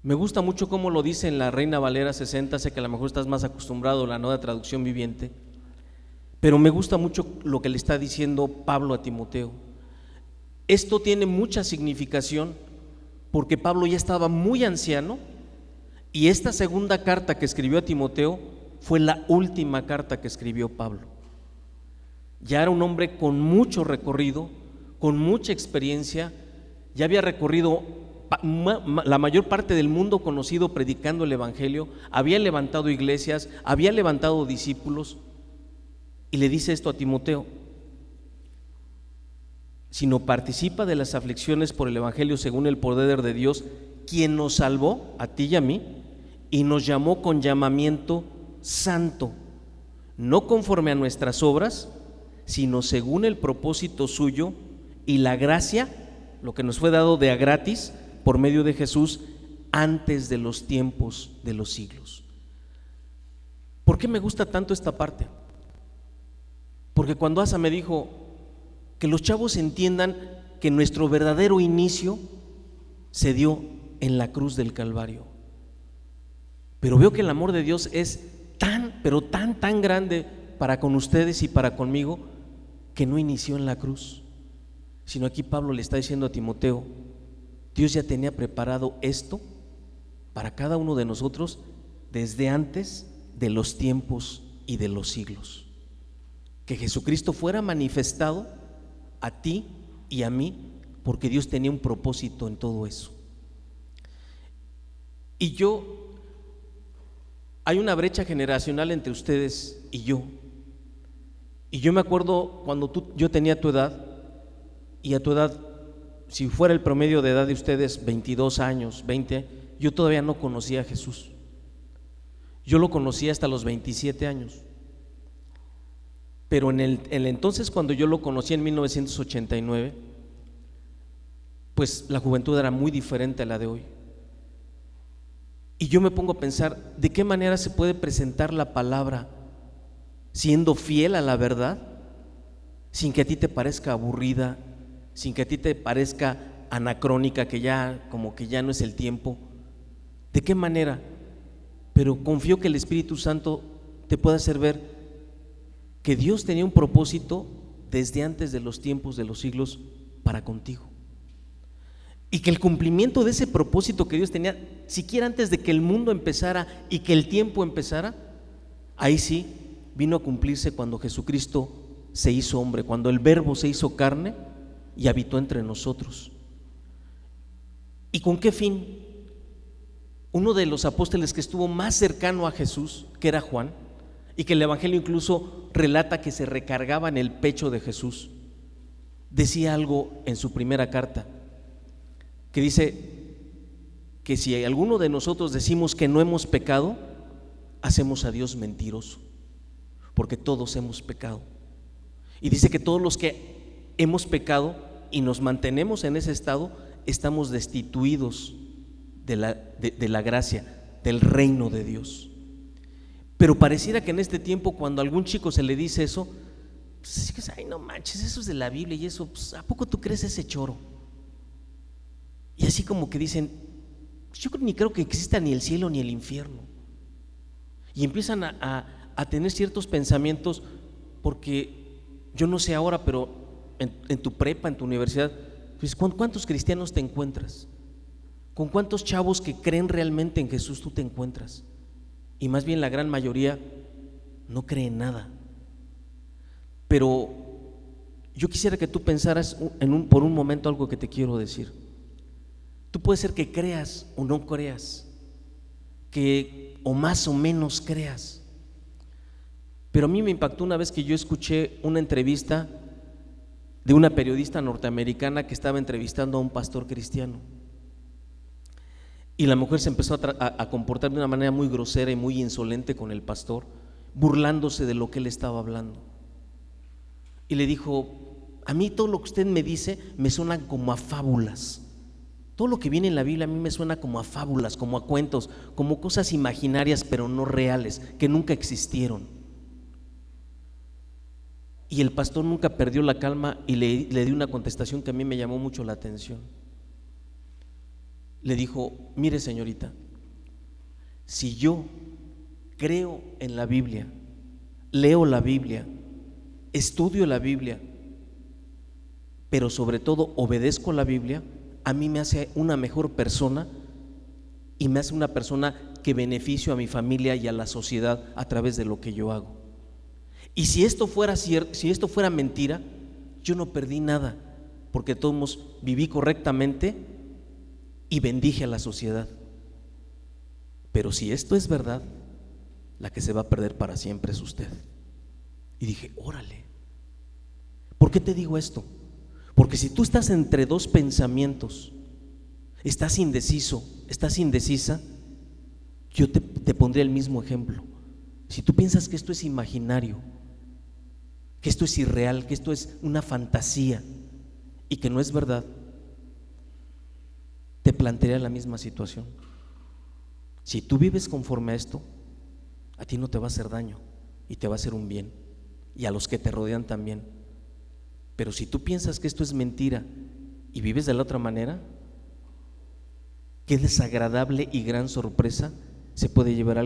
Me gusta mucho cómo lo dice en la Reina Valera 60, sé que a lo mejor estás más acostumbrado a la Nueva Traducción Viviente, pero me gusta mucho lo que le está diciendo Pablo a Timoteo. Esto tiene mucha significación porque Pablo ya estaba muy anciano y esta segunda carta que escribió a Timoteo fue la última carta que escribió Pablo. Ya era un hombre con mucho recorrido, con mucha experiencia, ya había recorrido la mayor parte del mundo conocido predicando el Evangelio, había levantado iglesias, había levantado discípulos, y le dice esto a Timoteo: sino participa de las aflicciones por el Evangelio según el poder de Dios, quien nos salvó, a ti y a mí, y nos llamó con llamamiento santo, no conforme a nuestras obras, sino según el propósito suyo y la gracia, lo que nos fue dado de a gratis por medio de Jesús antes de los tiempos de los siglos. ¿Por qué me gusta tanto esta parte? Porque cuando Asa me dijo que los chavos entiendan que nuestro verdadero inicio se dio en la cruz del Calvario, pero veo que el amor de Dios es tan, pero tan grande para con ustedes y para conmigo, que no inició en la cruz, sino aquí Pablo le está diciendo a Timoteo: Dios ya tenía preparado esto para cada uno de nosotros desde antes de los tiempos y de los siglos, que Jesucristo fuera manifestado a ti y a mí, porque Dios tenía un propósito en todo eso. Y hay una brecha generacional entre ustedes y yo me acuerdo cuando yo tenía tu edad, y a tu edad, si fuera el promedio de edad de ustedes 22 años, 20, yo todavía no conocía a Jesús. Yo lo conocí hasta los 27 años. Pero en el entonces, cuando yo lo conocí en 1989, pues la juventud era muy diferente a la de hoy. Y yo me pongo a pensar, ¿de qué manera se puede presentar la palabra siendo fiel a la verdad, sin que a ti te parezca aburrida, sin que a ti te parezca anacrónica, que ya como que ya no es el tiempo? ¿De qué manera? Pero confío que el Espíritu Santo te pueda hacer ver que Dios tenía un propósito desde antes de los tiempos de los siglos para contigo, y que el cumplimiento de ese propósito que Dios tenía, siquiera antes de que el mundo empezara y que el tiempo empezara, ahí sí vino a cumplirse cuando Jesucristo se hizo hombre, cuando el Verbo se hizo carne y habitó entre nosotros. ¿Y con qué fin? Uno de los apóstoles que estuvo más cercano a Jesús, que era Juan, y que el Evangelio incluso relata que se recargaba en el pecho de Jesús, decía algo en su primera carta, que dice que si alguno de nosotros decimos que no hemos pecado, hacemos a Dios mentiroso, porque todos hemos pecado. Y dice que todos los que hemos pecado y nos mantenemos en ese estado, estamos destituidos de la gracia, del reino de Dios. Pero pareciera que en este tiempo, cuando a algún chico se le dice eso, pues, ay, no manches, eso es de la Biblia y eso, pues, ¿a poco tú crees ese choro? Y así como que dicen, yo ni creo que exista ni el cielo ni el infierno. Y empiezan a tener ciertos pensamientos, porque yo no sé ahora, pero en tu prepa, en tu universidad, pues, ¿con cuántos cristianos te encuentras? ¿Con cuántos chavos que creen realmente en Jesús tú te encuentras? Y más bien la gran mayoría no cree en nada. Pero yo quisiera que tú pensaras por un momento algo que te quiero decir. Tú puedes ser que creas o no creas, o más o menos creas, pero a mí me impactó una vez que yo escuché una entrevista de una periodista norteamericana que estaba entrevistando a un pastor cristiano, y la mujer se empezó a comportar de una manera muy grosera y muy insolente con el pastor, burlándose de lo que él estaba hablando, y le dijo: a mí todo lo que usted me dice me suena como a fábulas. Todo lo que viene en la Biblia a mí me suena como a fábulas, como a cuentos, como cosas imaginarias pero no reales, que nunca existieron. Y el pastor nunca perdió la calma y le dio una contestación que a mí me llamó mucho la atención. le dijo: mire, señorita, si yo creo en la Biblia, leo la Biblia, estudio la Biblia, pero sobre todo obedezco la Biblia, a mí me hace una mejor persona y me hace una persona que beneficio a mi familia y a la sociedad a través de lo que yo hago. Y si esto fuera cierto, si esto fuera mentira, yo no perdí nada, porque todos viví correctamente y bendije a la sociedad. Pero si esto es verdad, la que se va a perder para siempre es usted. Y dije: órale. ¿Por qué te digo esto? Porque si tú estás entre dos pensamientos, estás indeciso, estás indecisa, yo te pondré el mismo ejemplo. Si tú piensas que esto es imaginario, que esto es irreal, que esto es una fantasía y que no es verdad, te plantearía la misma situación. Si tú vives conforme a esto, a ti no te va a hacer daño y te va a hacer un bien, y a los que te rodean también. Pero si tú piensas que esto es mentira y vives de la otra manera, qué desagradable y gran sorpresa se puede llevar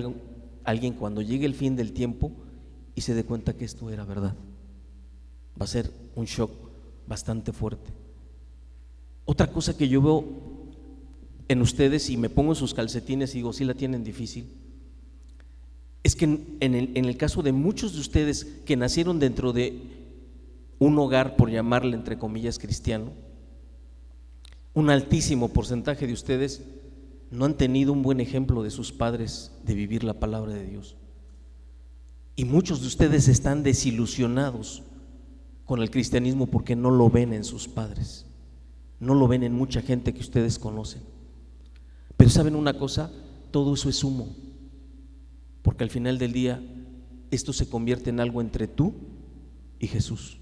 alguien cuando llegue el fin del tiempo y se dé cuenta que esto era verdad. Va a ser un shock bastante fuerte. Otra cosa que yo veo en ustedes, y me pongo en sus calcetines y digo: sí la tienen difícil, es que en el caso de muchos de ustedes que nacieron dentro de un hogar, por llamarle entre comillas cristiano, un altísimo porcentaje de ustedes no han tenido un buen ejemplo de sus padres de vivir la palabra de Dios. Y muchos de ustedes están desilusionados con el cristianismo porque no lo ven en sus padres, no lo ven en mucha gente que ustedes conocen. Pero ¿saben una cosa? Todo eso es humo, porque al final del día esto se convierte en algo entre tú y Jesús.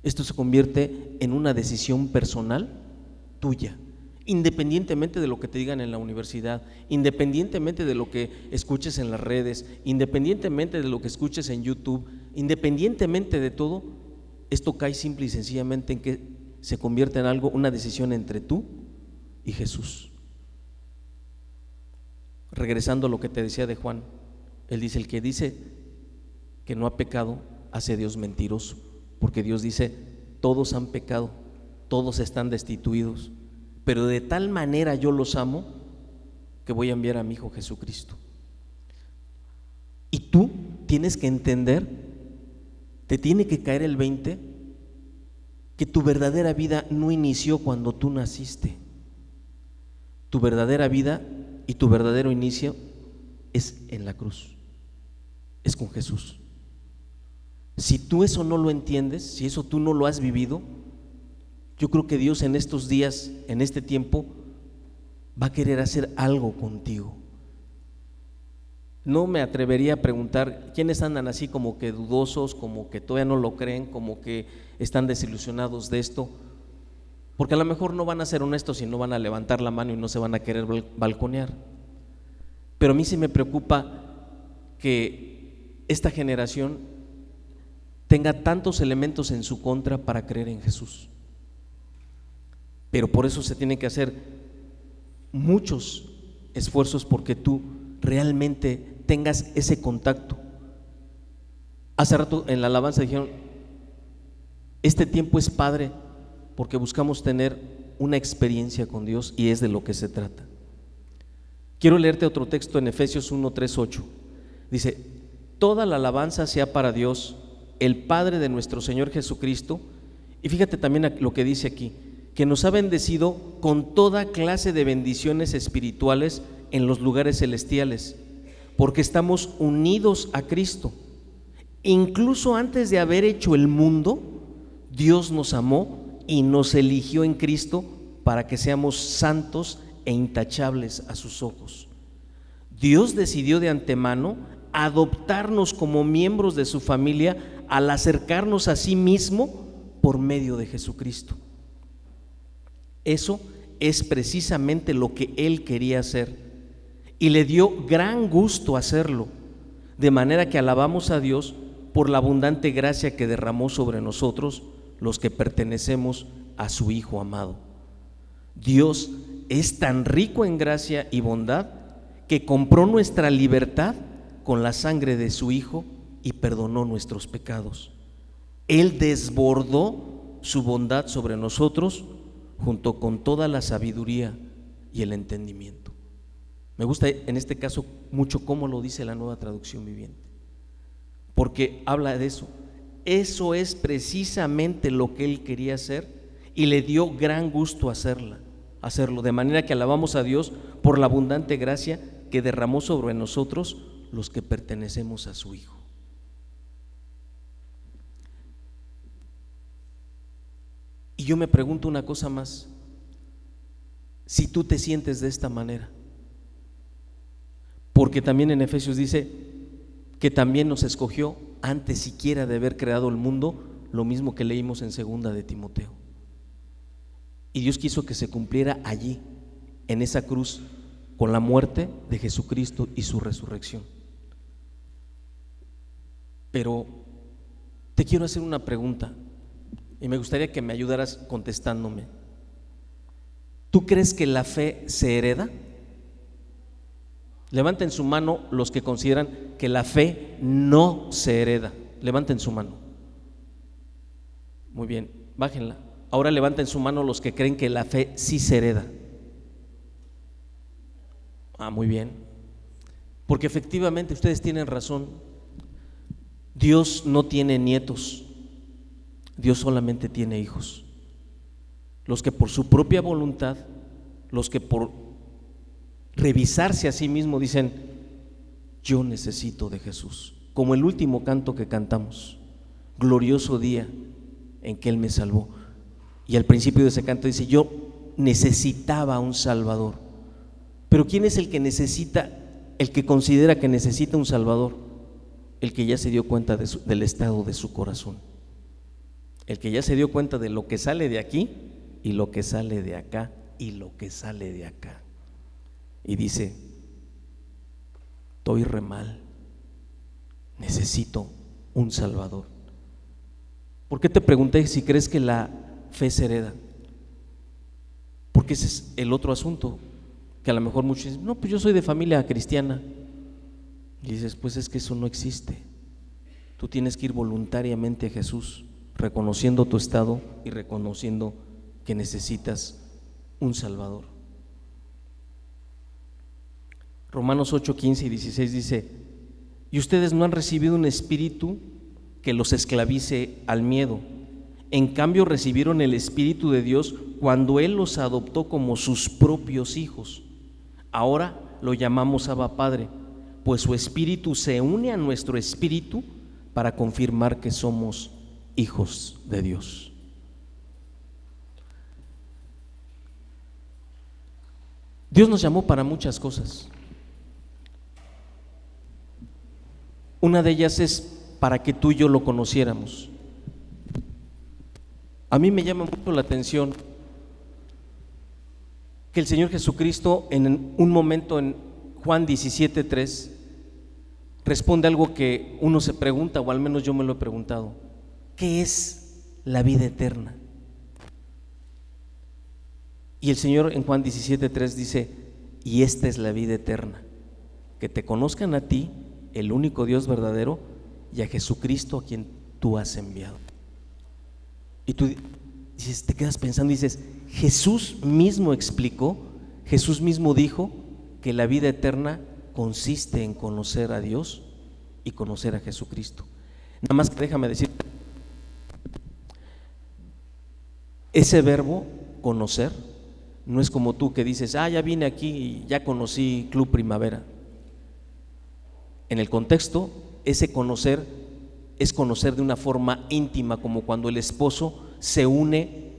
Esto se convierte en una decisión personal tuya, independientemente de lo que te digan en la universidad, independientemente de lo que escuches en las redes, independientemente de lo que escuches en YouTube, independientemente de todo, esto cae simple y sencillamente en que se convierte en algo, una decisión entre tú y Jesús. Regresando a lo que te decía de Juan, él dice: el que dice que no ha pecado hace a Dios mentiroso, porque Dios dice: todos han pecado, todos están destituidos, pero de tal manera yo los amo que voy a enviar a mi Hijo Jesucristo. Y tú tienes que entender, te tiene que caer el 20, que tu verdadera vida no inició cuando tú naciste. Tu verdadera vida y tu verdadero inicio es en la cruz, es con Jesús. Si tú eso no lo entiendes, si eso tú no lo has vivido, yo creo que Dios en estos días, en este tiempo, va a querer hacer algo contigo. No me atrevería a preguntar quiénes andan así como que dudosos, como que todavía no lo creen, como que están desilusionados de esto, porque a lo mejor no van a ser honestos y no van a levantar la mano y no se van a querer balconear. Pero a mí sí me preocupa que esta generación tenga tantos elementos en su contra para creer en Jesús. Pero por eso se tienen que hacer muchos esfuerzos porque tú realmente tengas ese contacto. Hace rato en la alabanza dijeron: este tiempo es padre porque buscamos tener una experiencia con Dios, y es de lo que se trata. Quiero leerte otro texto en Efesios 1, 3, 8. Dice: toda la alabanza sea para Dios, el Padre de nuestro Señor Jesucristo. Y fíjate también lo que dice aquí: que nos ha bendecido con toda clase de bendiciones espirituales en los lugares celestiales, porque estamos unidos a Cristo. Incluso antes de haber hecho el mundo, Dios nos amó y nos eligió en Cristo para que seamos santos e intachables a sus ojos. Dios decidió de antemano adoptarnos como miembros de su familia al acercarnos a sí mismo por medio de Jesucristo. Eso es precisamente lo que Él quería hacer, y le dio gran gusto hacerlo, de manera que alabamos a Dios por la abundante gracia que derramó sobre nosotros, los que pertenecemos a su Hijo amado. Dios es tan rico en gracia y bondad que compró nuestra libertad con la sangre de su Hijo y perdonó nuestros pecados. Él desbordó su bondad sobre nosotros junto con toda la sabiduría y el entendimiento. Me gusta en este caso mucho cómo lo dice la Nueva Traducción Viviente, porque habla de eso. Eso es precisamente lo que Él quería hacer y le dio gran gusto hacerlo, de manera que alabamos a Dios por la abundante gracia que derramó sobre nosotros los que pertenecemos a su Hijo. Y yo me pregunto una cosa más: si tú te sientes de esta manera, porque también en Efesios dice que también nos escogió antes siquiera de haber creado el mundo, lo mismo que leímos en 2 de Timoteo. Y Dios quiso que se cumpliera allí, en esa cruz, con la muerte de Jesucristo y su resurrección. Pero te quiero hacer una pregunta y me gustaría que me ayudaras contestándome. ¿Tú crees que la fe se hereda? Levanten su mano los que consideran que la fe no se hereda. Levanten su mano. Muy bien, bájenla. Ahora levanten su mano los que creen que la fe sí se hereda. Muy bien. Porque efectivamente ustedes tienen razón. Dios no tiene nietos. Dios solamente tiene hijos. Los que por su propia voluntad, los que por revisarse a sí mismo dicen: yo necesito de Jesús, como el último canto que cantamos, glorioso día en que Él me salvó. Y al principio de ese canto dice: yo necesitaba un Salvador. Pero ¿quién es el que necesita, el que considera que necesita un Salvador? El que ya se dio cuenta del estado de su corazón, el que ya se dio cuenta de lo que sale de aquí y lo que sale de acá y lo que sale de acá, y dice: estoy re mal, necesito un Salvador. ¿Por qué te pregunté si crees que la fe se hereda? Porque ese es el otro asunto, que a lo mejor muchos dicen: no, pues yo soy de familia cristiana. Y dices: pues es que eso no existe. Tú tienes que ir voluntariamente a Jesús, reconociendo tu estado y reconociendo que necesitas un Salvador. Romanos 8, 15 y 16 dice: y ustedes no han recibido un espíritu que los esclavice al miedo. En cambio recibieron el Espíritu de Dios cuando Él los adoptó como sus propios hijos. Ahora lo llamamos Abba Padre, pues su Espíritu se une a nuestro espíritu para confirmar que somos hijos de Dios. Dios nos llamó para muchas cosas. Una de ellas es para que tú y yo lo conociéramos. A mí me llama mucho la atención que el Señor Jesucristo en un momento en Juan 17:3 responde algo que uno se pregunta, o al menos yo me lo he preguntado: ¿qué es la vida eterna? Y el Señor en Juan 17:3 dice: y esta es la vida eterna, que te conozcan a ti, el único Dios verdadero, y a Jesucristo a quien tú has enviado. Y tú dices, te quedas pensando y dices: Jesús mismo explicó, Jesús mismo dijo que la vida eterna consiste en conocer a Dios y conocer a Jesucristo. Nada más que déjame decir, ese verbo conocer no es como tú que dices: ya vine aquí y ya conocí Club Primavera. En el contexto, ese conocer es conocer de una forma íntima, como cuando el esposo se une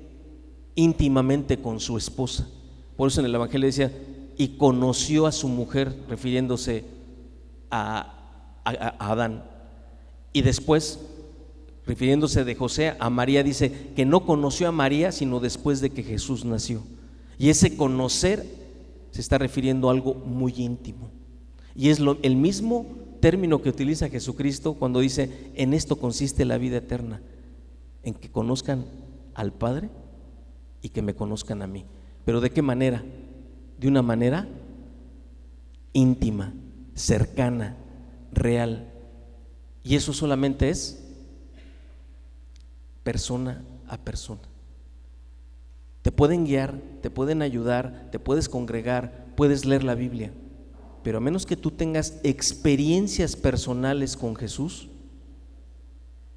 íntimamente con su esposa. Por eso en el Evangelio decía: y conoció a su mujer, refiriéndose a Adán. Y después, refiriéndose de José a María, dice que no conoció a María sino después de que Jesús nació. Y ese conocer se está refiriendo a algo muy íntimo, y es el mismo término que utiliza Jesucristo cuando dice: en esto consiste la vida eterna, en que conozcan al Padre y que me conozcan a mí. ¿Pero de qué manera? de una manera íntima, cercana, real. Y eso solamente es persona a persona. Te pueden guiar, te pueden ayudar, te puedes congregar, puedes leer la Biblia, pero a menos que tú tengas experiencias personales con Jesús,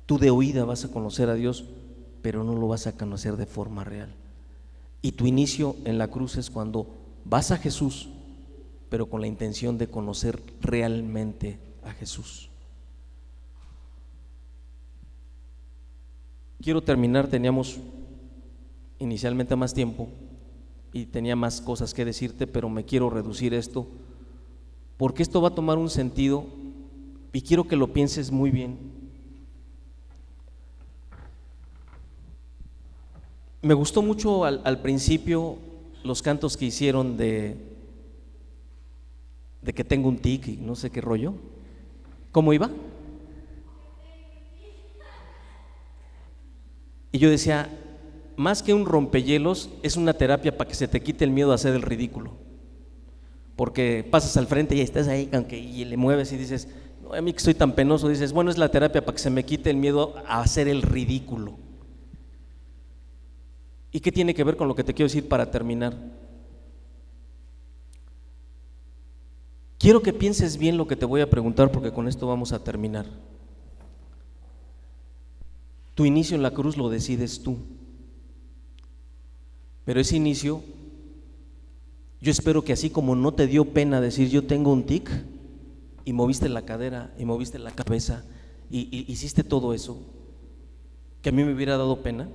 tú de oída vas a conocer a Dios, pero no lo vas a conocer de forma real. Y tu inicio en la cruz es cuando vas a Jesús, pero con la intención de conocer realmente a Jesús. Quiero terminar, teníamos inicialmente más tiempo y tenía más cosas que decirte, pero me quiero reducir esto, porque esto va a tomar un sentido y quiero que lo pienses muy bien. Me gustó mucho al principio los cantos que hicieron de que tengo un tic y no sé qué rollo. ¿Cómo iba? Y yo decía, más que un rompehielos, es una terapia para que se te quite el miedo a hacer el ridículo. Porque pasas al frente y estás ahí, aunque y le mueves y dices, no, a mí que soy tan penoso, dices, bueno, es la terapia para que se me quite el miedo a hacer el ridículo. ¿Y qué tiene que ver con lo que te quiero decir para terminar? Quiero que pienses bien lo que te voy a preguntar, porque con esto vamos a terminar. Tu inicio en la cruz lo decides tú, pero ese inicio, yo espero que así como no te dio pena decir yo tengo un tic, y moviste la cadera y moviste la cabeza y hiciste todo eso, que a mí me hubiera dado pena,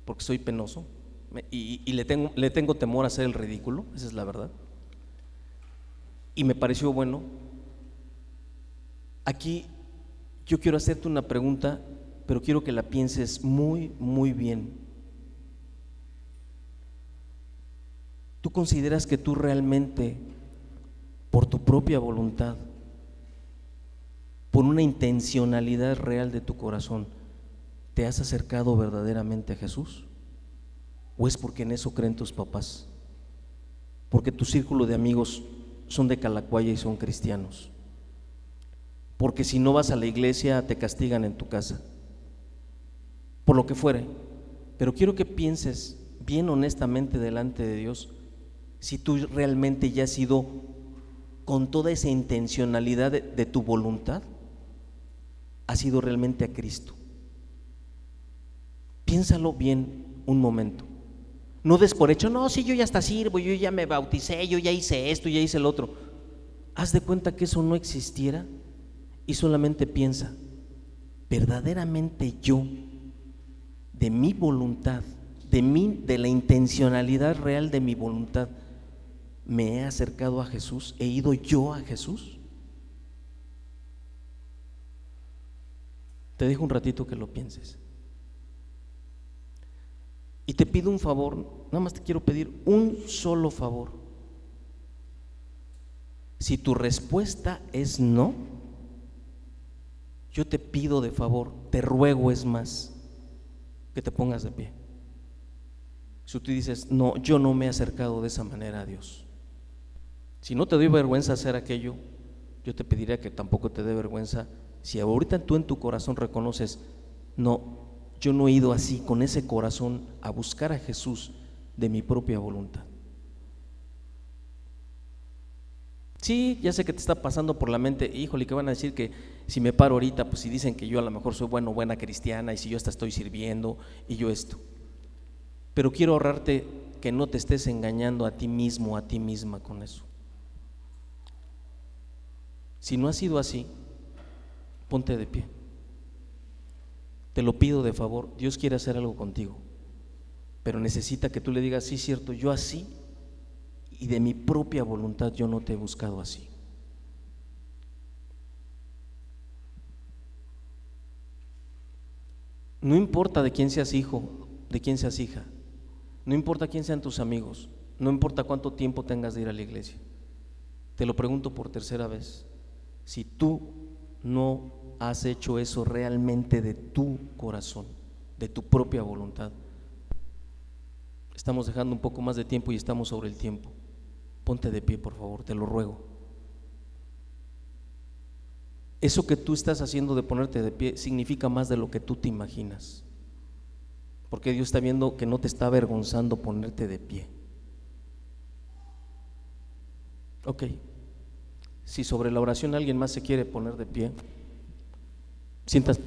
porque soy penoso y le tengo temor a hacer el ridículo, esa es la verdad. Y me pareció bueno. Aquí yo quiero hacerte una pregunta, pero quiero que la pienses muy, muy bien. ¿Tú consideras que tú realmente, por tu propia voluntad, por una intencionalidad real de tu corazón, te has acercado verdaderamente a Jesús? ¿O es porque en eso creen tus papás? Porque tu círculo de amigos son de Calacuaya y son cristianos. Porque si no vas a la iglesia te castigan en tu casa. Por lo que fuere. Pero quiero que pienses bien honestamente delante de Dios si tú realmente ya has ido con toda esa intencionalidad de tu voluntad, has ido realmente a Cristo. Piénsalo bien un momento. No des por hecho, no, si yo ya hasta sirvo, yo ya me bauticé, yo ya hice esto, ya hice el otro. Haz de cuenta que eso no existiera y solamente piensa, verdaderamente yo, de mi voluntad, de la intencionalidad real de mi voluntad, ¿me he acercado a Jesús? ¿He ido yo a Jesús? Te dejo un ratito que lo pienses. Y te pido un favor, nada más te quiero pedir un solo favor. Si tu respuesta es no, yo te pido de favor, te ruego es más, que te pongas de pie. Si tú dices, no, yo no me he acercado de esa manera a Dios. Si no te doy vergüenza hacer aquello, yo te pediría que tampoco te dé vergüenza. Si ahorita tú en tu corazón reconoces, no, yo no he ido así, con ese corazón, a buscar a Jesús de mi propia voluntad. Sí, ya sé que te está pasando por la mente, híjole, ¿qué van a decir? Que si me paro ahorita, pues si dicen que yo a lo mejor soy buena cristiana, y si yo hasta estoy sirviendo y yo esto. Pero quiero ahorrarte que no te estés engañando a ti mismo, a ti misma con eso. Si no ha sido así, ponte de pie. Te lo pido de favor, Dios quiere hacer algo contigo, pero necesita que tú le digas, sí, cierto, yo así y de mi propia voluntad yo no te he buscado así. No importa de quién seas hijo, de quién seas hija, no importa quién sean tus amigos, no importa cuánto tiempo tengas de ir a la iglesia. Te lo pregunto por tercera vez, si tú no has hecho eso realmente de tu corazón, de tu propia voluntad. Estamos dejando un poco más de tiempo y estamos sobre el tiempo. Ponte de pie, por favor, te lo ruego. Eso que tú estás haciendo de ponerte de pie significa más de lo que tú te imaginas, porque Dios está viendo que no te está avergonzando ponerte de pie. Ok, si sobre la oración alguien más se quiere poner de pie, siéntate.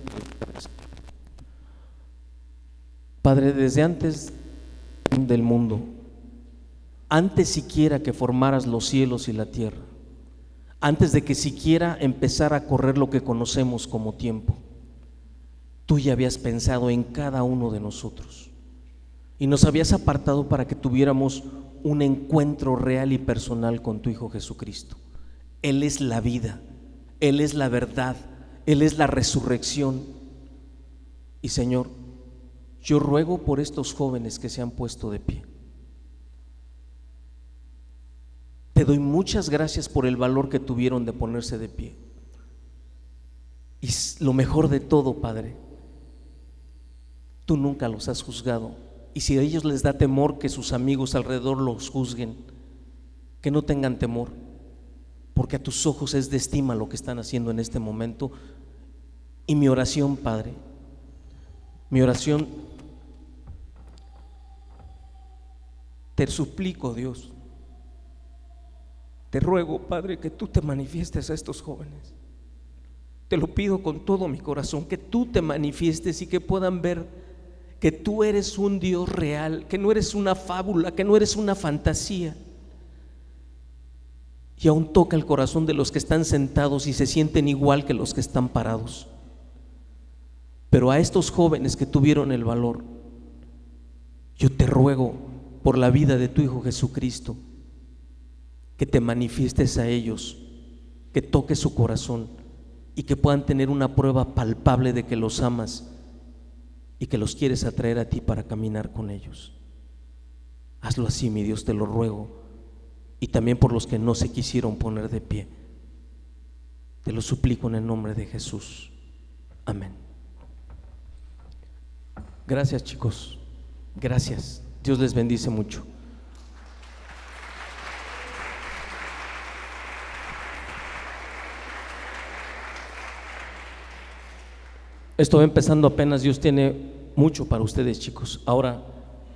Padre, desde antes del mundo, antes siquiera que formaras los cielos y la tierra, antes de que siquiera empezara a correr lo que conocemos como tiempo, tú ya habías pensado en cada uno de nosotros y nos habías apartado para que tuviéramos un encuentro real y personal con tu Hijo Jesucristo. Él es la vida, Él es la verdad, Él es la resurrección. Y Señor, yo ruego por estos jóvenes que se han puesto de pie. Te doy muchas gracias por el valor que tuvieron de ponerse de pie. Y lo mejor de todo, Padre, tú nunca los has juzgado. Y si a ellos les da temor que sus amigos alrededor los juzguen, que no tengan temor, porque a tus ojos es de estima lo que están haciendo en este momento. Y mi oración, Padre, mi oración, te suplico, Dios, te ruego, Padre, que tú te manifiestes a estos jóvenes. Te lo pido con todo mi corazón, que tú te manifiestes y que puedan ver que tú eres un Dios real, que no eres una fábula, que no eres una fantasía. Y aún toca el corazón de los que están sentados y se sienten igual que los que están parados. Pero a estos jóvenes que tuvieron el valor, yo te ruego por la vida de tu Hijo Jesucristo, que te manifiestes a ellos, que toques su corazón y que puedan tener una prueba palpable de que los amas y que los quieres atraer a ti para caminar con ellos. Hazlo así, mi Dios, te lo ruego. Y también por los que no se quisieron poner de pie, te lo suplico en el nombre de Jesús. Amén. Gracias, chicos. Gracias. Dios les bendice mucho. Esto va empezando apenas. Dios tiene mucho para ustedes, chicos. Ahora,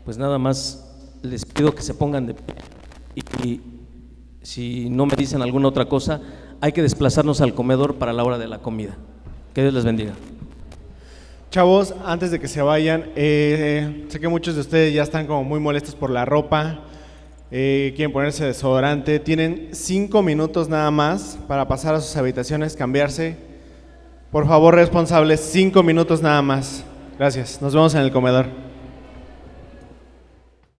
pues nada más les pido que se pongan de pie. Y si no me dicen alguna otra cosa, hay que desplazarnos al comedor para la hora de la comida. Que Dios les bendiga. Chavos, antes de que se vayan, sé que muchos de ustedes ya están como muy molestos por la ropa, quieren ponerse desodorante. Tienen 5 minutos nada más para pasar a sus habitaciones, cambiarse. Por favor, responsables, 5 minutos nada más. Gracias, nos vemos en el comedor.